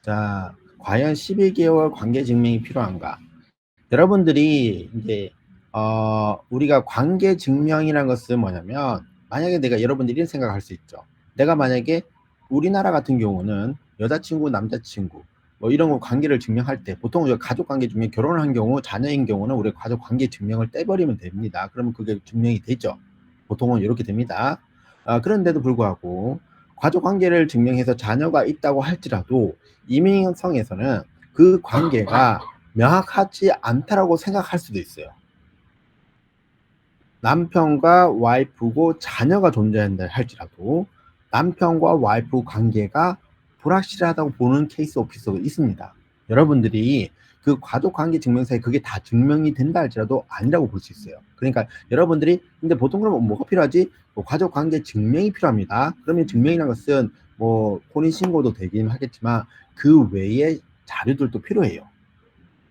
자, 과연 12개월 관계 증명이 필요한가? 여러분들이 이제 우리가 관계 증명이라는 것은 뭐냐면, 만약에 내가 여러분들이 이런 생각할 수 있죠. 내가 만약에 우리나라 같은 경우는 여자친구, 남자친구 뭐 이런 거 관계를 증명할 때 보통 우리가 가족 관계 중에 결혼을 한 경우, 자녀인 경우는 우리가 가족 관계 증명을 떼버리면 됩니다. 그러면 그게 증명이 되죠. 보통은 이렇게 됩니다. 그런데도 불구하고 가족 관계를 증명해서 자녀가 있다고 할지라도 이민성에서는 그 관계가 명확하지 않다라고 생각할 수도 있어요. 남편과 와이프고 자녀가 존재한다 할지라도 남편과 와이프 관계가 불확실하다고 보는 케이스 오피스가 있습니다. 여러분들이 그 가족 관계 증명서에 그게 다 증명이 된다 할지라도 아니라고 볼 수 있어요. 그러니까 여러분들이 근데 보통 그러면 뭐가 필요하지? 뭐 가족 관계 증명이 필요합니다. 그러면 증명이라는 것은 뭐 혼인 신고도 되긴 하겠지만 그 외에 자료들도 필요해요.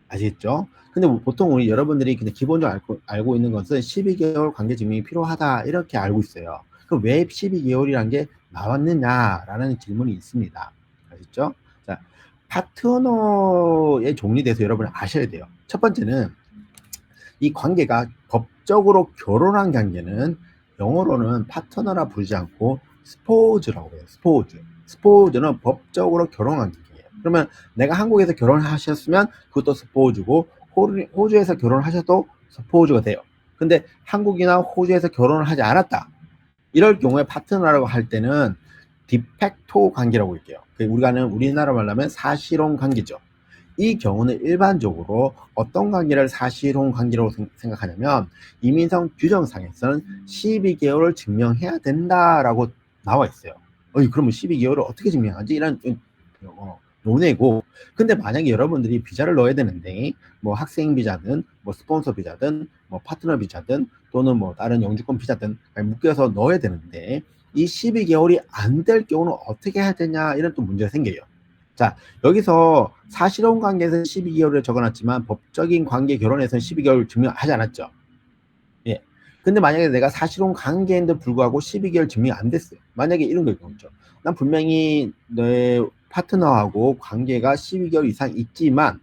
아시겠죠? 근데 보통 우리 여러분들이 그냥 기본적으로 알고 있는 것은 12개월 관계 증명이 필요하다 이렇게 알고 있어요. 그럼 왜 12개월이란 게 나왔느냐라는 질문이 있습니다. 아시죠? 자, 파트너의 종류에 대해서 여러분 아셔야 돼요. 첫 번째는 이 관계가 법적으로 결혼한 관계는 영어로는 파트너라 부르지 않고 스포우즈라고 해요. 스포우즈. 스포우즈는 법적으로 결혼한 관계예요. 그러면 내가 한국에서 결혼하셨으면 그것도 스포우즈고 호주에서 결혼하셔도 스포우즈가 돼요. 근데 한국이나 호주에서 결혼을 하지 않았다. 이럴 경우에 파트너라고 할 때는 디팩토 관계라고 할게요. 우리가는 우리나라 말로 하면 사실혼 관계죠. 이 경우는 일반적으로 어떤 관계를 사실혼 관계로 생각하냐면 이민성 규정상에서는 12개월을 증명해야 된다라고 나와 있어요. 그러면 12개월을 어떻게 증명하지? 이런 논외고, 근데 만약에 여러분들이 비자를 넣어야 되는데 뭐 학생 비자든 뭐 스폰서 비자든 뭐 파트너 비자든 또는 뭐 다른 영주권 비자든 묶여서 넣어야 되는데 이 12개월이 안 될 경우는 어떻게 해야 되냐 이런 또 문제가 생겨요. 자, 여기서 사실혼 관계에서는 12개월을 적어놨지만 법적인 관계 결혼에서는 12개월 증명하지 않았죠. 예. 근데 만약에 내가 사실혼 관계인데 불구하고 12개월 증명이 안 됐어요. 만약에 이런 거 있죠. 난 분명히 내 파트너하고 관계가 12개월 이상 있지만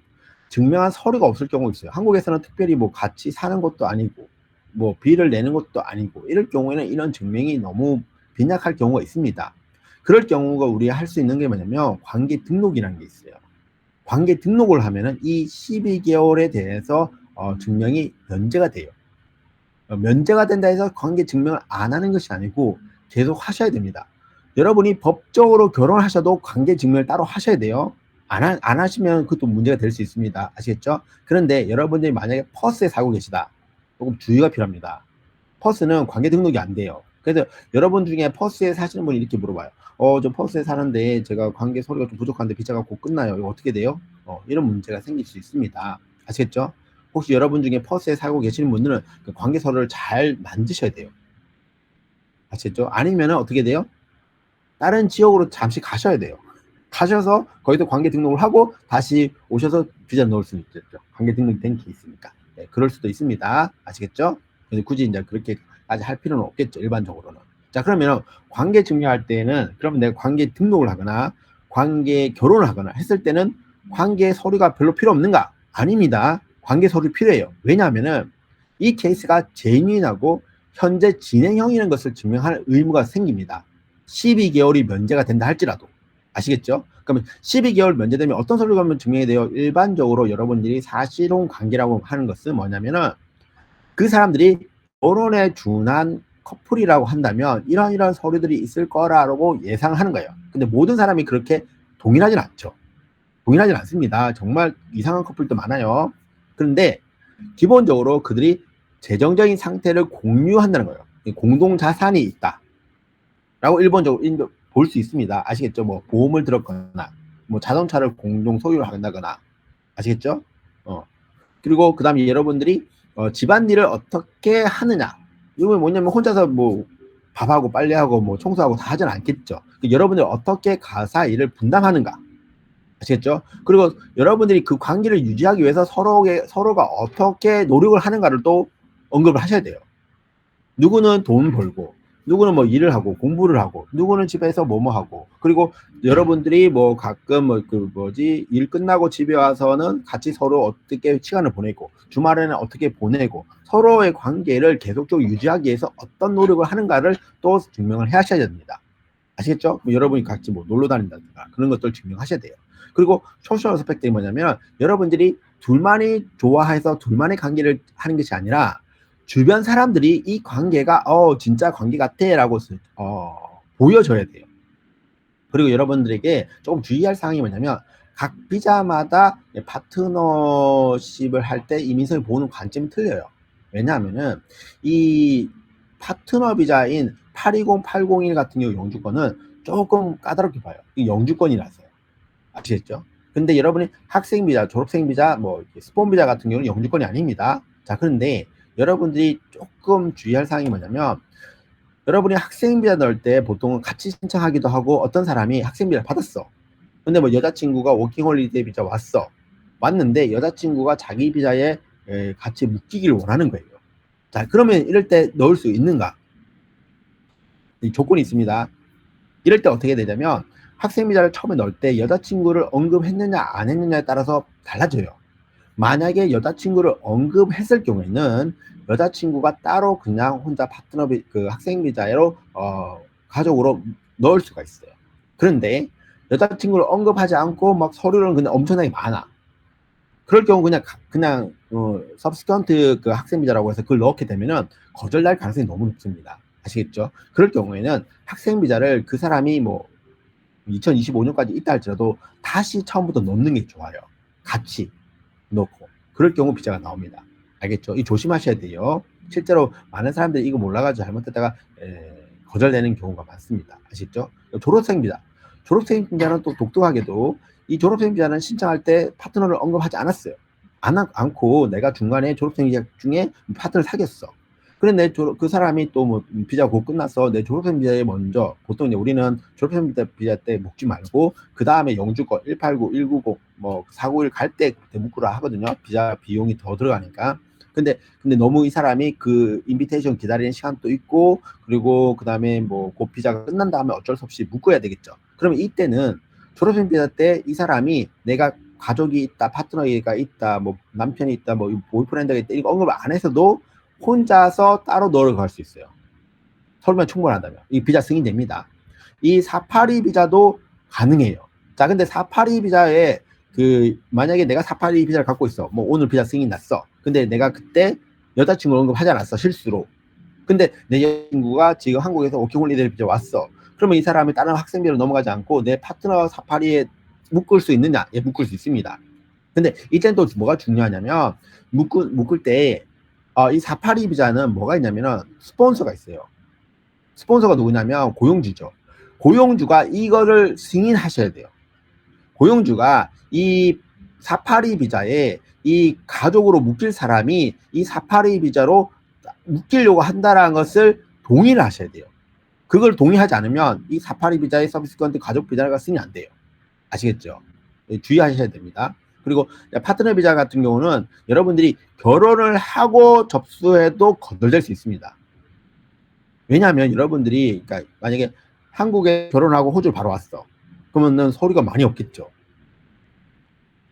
증명한 서류가 없을 경우가 있어요. 한국에서는 특별히 뭐 같이 사는 것도 아니고 뭐 비를 내는 것도 아니고 이럴 경우에는 이런 증명이 너무 빈약할 경우가 있습니다. 그럴 경우가 우리 할 수 있는 게 뭐냐면 관계 등록이라는 게 있어요. 관계 등록을 하면은 이 12개월에 대해서 증명이 면제가 돼요. 면제가 된다 해서 관계 증명을 안 하는 것이 아니고 계속 하셔야 됩니다. 여러분이 법적으로 결혼하셔도 관계 증명을 따로 하셔야 돼요. 안 하시면 그것도 문제가 될 수 있습니다. 아시겠죠? 그런데 여러분들이 만약에 퍼스에 살고 계시다. 조금 주의가 필요합니다. 퍼스는 관계 등록이 안 돼요. 그래서 여러분 중에 퍼스에 사시는 분이 이렇게 물어봐요. 저 퍼스에 사는데 제가 관계 서류가 좀 부족한데 비자가 곧 끝나요. 이거 어떻게 돼요? 이런 문제가 생길 수 있습니다. 아시겠죠? 혹시 여러분 중에 퍼스에 살고 계시는 분들은 그 관계 서류를 잘 만드셔야 돼요. 아시겠죠? 아니면은 어떻게 돼요? 다른 지역으로 잠시 가셔야 돼요. 가셔서 거기서 관계 등록을 하고 다시 오셔서 비자 넣을 수 있겠죠. 관계 등록이 된 케이스니까. 네, 그럴 수도 있습니다. 아시겠죠? 근데 굳이 이제 그렇게까지 할 필요는 없겠죠. 일반적으로는. 자, 그러면 관계 증명할 때는 그러면 내가 관계 등록을 하거나 관계 결혼을 하거나 했을 때는 관계 서류가 별로 필요 없는가? 아닙니다. 관계 서류 필요해요. 왜냐하면은 이 케이스가 제니인하고 현재 진행형이라는 것을 증명할 의무가 생깁니다. 12개월이 면제가 된다 할지라도. 아시겠죠? 그러면 12개월 면제되면 어떤 서류가 증명이 돼요? 일반적으로 여러분들이 사실혼 관계라고 하는 것은 뭐냐면은 그 사람들이 결혼에 준한 커플이라고 한다면 이런 서류들이 있을 거라고 예상하는 거예요. 근데 모든 사람이 그렇게 동일하진 않죠. 동일하진 않습니다. 정말 이상한 커플도 많아요. 그런데 기본적으로 그들이 재정적인 상태를 공유한다는 거예요. 공동 자산이 있다. 라고 일본적으로 볼 수 있습니다. 아시겠죠? 뭐 보험을 들었거나 뭐 자동차를 공동 소유를 한다거나 아시겠죠? 그리고 그 다음에 여러분들이 집안일을 어떻게 하느냐. 이건 뭐냐면 혼자서 뭐 밥하고 빨래하고 뭐 청소하고 다 하진 않겠죠. 여러분들이 어떻게 가사 일을 분담하는가. 아시겠죠? 그리고 여러분들이 그 관계를 유지하기 위해서 서로가 어떻게 노력을 하는가를 또 언급을 하셔야 돼요. 누구는 돈 벌고 누구는 뭐 일을 하고 공부를 하고 누구는 집에서 뭐뭐 하고 그리고 여러분들이 뭐 가끔 뭐 그 뭐지 일 끝나고 집에 와서는 같이 서로 어떻게 시간을 보내고 주말에는 어떻게 보내고 서로의 관계를 계속적으로 유지하기 위해서 어떤 노력을 하는가를 또 증명을 하셔야 됩니다. 아시겠죠? 뭐 여러분이 같이 뭐 놀러 다닌다든가 그런 것들 증명하셔야 돼요. 그리고 소셜 어스펙트가 뭐냐면 여러분들이 둘만이 좋아해서 둘만의 관계를 하는 것이 아니라 주변 사람들이 이 관계가 진짜 관계 같아라고 보여줘야 돼요. 그리고 여러분들에게 조금 주의할 사항이 뭐냐면 각 비자마다 파트너십을 할 때 이민성을 보는 관점이 틀려요. 왜냐하면은 이 파트너 비자인 820, 801 같은 경우 영주권은 조금 까다롭게 봐요. 이 영주권이라서요. 아시겠죠? 근데 여러분이 학생 비자, 졸업생 비자, 뭐 스폰 비자 같은 경우는 영주권이 아닙니다. 자, 그런데 여러분들이 조금 주의할 사항이 뭐냐면 여러분이 학생 비자 넣을 때 보통은 같이 신청하기도 하고 어떤 사람이 학생 비자를 받았어. 근데 뭐 여자친구가 워킹홀리데이 비자 왔는데 여자친구가 자기 비자에 같이 묶이기를 원하는 거예요. 자, 그러면 이럴 때 넣을 수 있는가? 이 조건이 있습니다. 이럴 때 어떻게 되냐면 학생 비자를 처음에 넣을 때 여자친구를 언급했느냐 안 했느냐에 따라서 달라져요. 만약에 여자친구를 언급했을 경우에는 여자친구가 따로 그냥 혼자 파트너 그 학생 비자로 가족으로 넣을 수가 있어요. 그런데 여자친구를 언급하지 않고 막 서류는 그냥 엄청나게 많아. 그럴 경우 그냥 서브스턴트 그 학생 비자라고 해서 그걸 넣게 되면은 거절날 가능성이 너무 높습니다. 아시겠죠? 그럴 경우에는 학생 비자를 그 사람이 뭐 2025년까지 있다 할지라도 다시 처음부터 넣는 게 좋아요. 같이 넣고 그럴 경우 비자가 나옵니다. 알겠죠? 이 조심하셔야 돼요. 실제로 많은 사람들이 이거 몰라가지고 잘못했다가 거절되는 경우가 많습니다. 아시죠? 졸업생 비자. 졸업생 비자는 또 독특하게도 이 졸업생 비자는 신청할 때 파트너를 언급하지 않았어요. 않고 내가 중간에 졸업생 비자 중에 파트너를 사귀었어. 그런데 그 사람이 또 뭐 비자 곧 끝나서 내 졸업생 비자에 먼저 보통 이제 우리는 졸업생 비자 때 묶지 말고 그 다음에 영주권 189, 190, 뭐 491 갈 때 그때 묶으라 하거든요. 비자 비용이 더 들어가니까. 근데 너무 이 사람이 그 인비테이션 기다리는 시간도 있고 그리고 그 다음에 뭐 그 비자가 끝난 다음에 어쩔 수 없이 묶어야 되겠죠. 그러면 이때는 졸업생 비자 때 이 사람이 내가 가족이 있다, 파트너가 있다, 뭐 남편이 있다, 뭐 보이프렌드가 있다 이거 언급을 안 해서도 혼자서 따로 넣으러 갈 수 있어요. 서류만 충분하다면. 이 비자 승인됩니다. 이 482 비자도 가능해요. 자, 근데 482 비자에 만약에 내가 482 비자를 갖고 있어. 뭐 오늘 비자 승인 났어. 근데 내가 그때 여자친구 언급하지 않았어. 실수로. 근데 내 여자친구가 지금 한국에서 워킹홀리데이 비자 왔어. 그러면 이 사람이 다른 학생비로 넘어가지 않고 내 파트너 482에 묶을 수 있느냐? 예, 묶을 수 있습니다. 근데 이때는 또 뭐가 중요하냐면 묶을 때 이 482 비자는 뭐가 있냐면은 스폰서가 있어요. 스폰서가 누구냐면 고용주죠. 고용주가 이거를 승인하셔야 돼요. 고용주가 이 482 비자에 이 가족으로 묶일 사람이 이 482 비자로 묶이려고 한다는 것을 동의를 하셔야 돼요. 그걸 동의하지 않으면 이 482 비자의 서비스 건트 가족 비자가 승인이 안 돼요. 아시겠죠? 주의하셔야 됩니다. 그리고 파트너 비자 같은 경우는 여러분들이 결혼을 하고 접수해도 거절될 수 있습니다. 왜냐하면 여러분들이 그러니까 만약에 한국에 결혼하고 호주를 바로 왔어. 그러면은 서류가 많이 없겠죠.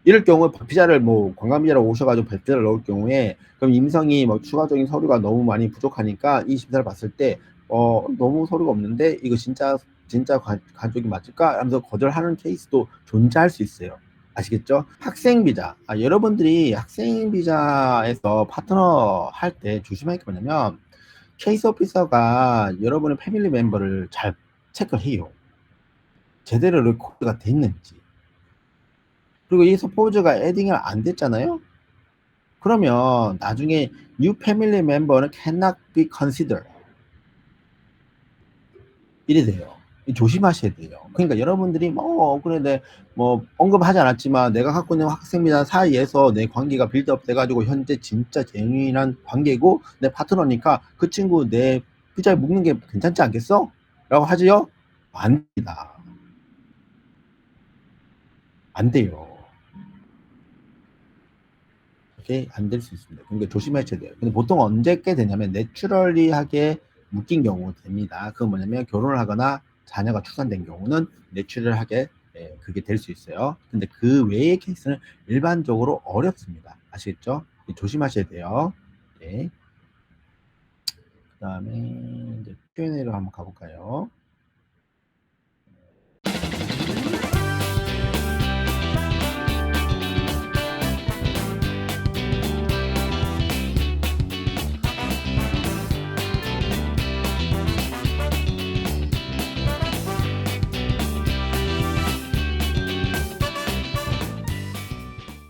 이럴 경우에 비자를 뭐 관광비자로 오셔가지고 비자를 넣을 경우에 그럼 임성이 뭐 추가적인 서류가 너무 많이 부족하니까 이 심사를 봤을 때 너무 서류가 없는데 이거 진짜 가족이 맞을까? 하면서 거절하는 케이스도 존재할 수 있어요. 아시겠죠? 학생 비자. 여러분들이 학생 비자에서 파트너 할 때 조심할 게 뭐냐면 케이스 오피서가 여러분의 패밀리 멤버를 잘 체크해요. 제대로 레코드가 됐는지. 그리고 이 서포즈가 에딩이 안 됐잖아요. 그러면 나중에 new family member는 cannot be considered 이래 돼요. 조심하셔야 돼요. 그러니까 여러분들이 그래 뭐 언급하지 않았지만 내가 갖고 있는 학생비자 사이에서 내 관계가 빌드업 돼가지고 현재 진짜 재미난 관계고 내 파트너니까 그 친구 내 비자에 묶는 게 괜찮지 않겠어? 라고 하지요? 안 됩니다. 안 돼요. 이렇게 안 될 수 있습니다. 그러니까 조심하셔야 돼요. 근데 보통 언제 게 되냐면 내추럴리하게 묶인 경우 됩니다. 그건 뭐냐면 결혼을 하거나 자녀가 출산된 경우는 내추럴하게 그게 될 수 있어요. 근데 그 외의 케이스는 일반적으로 어렵습니다. 아시겠죠? 조심하셔야 돼요. 네. 그 다음에 이제 Q&A로 한번 가볼까요?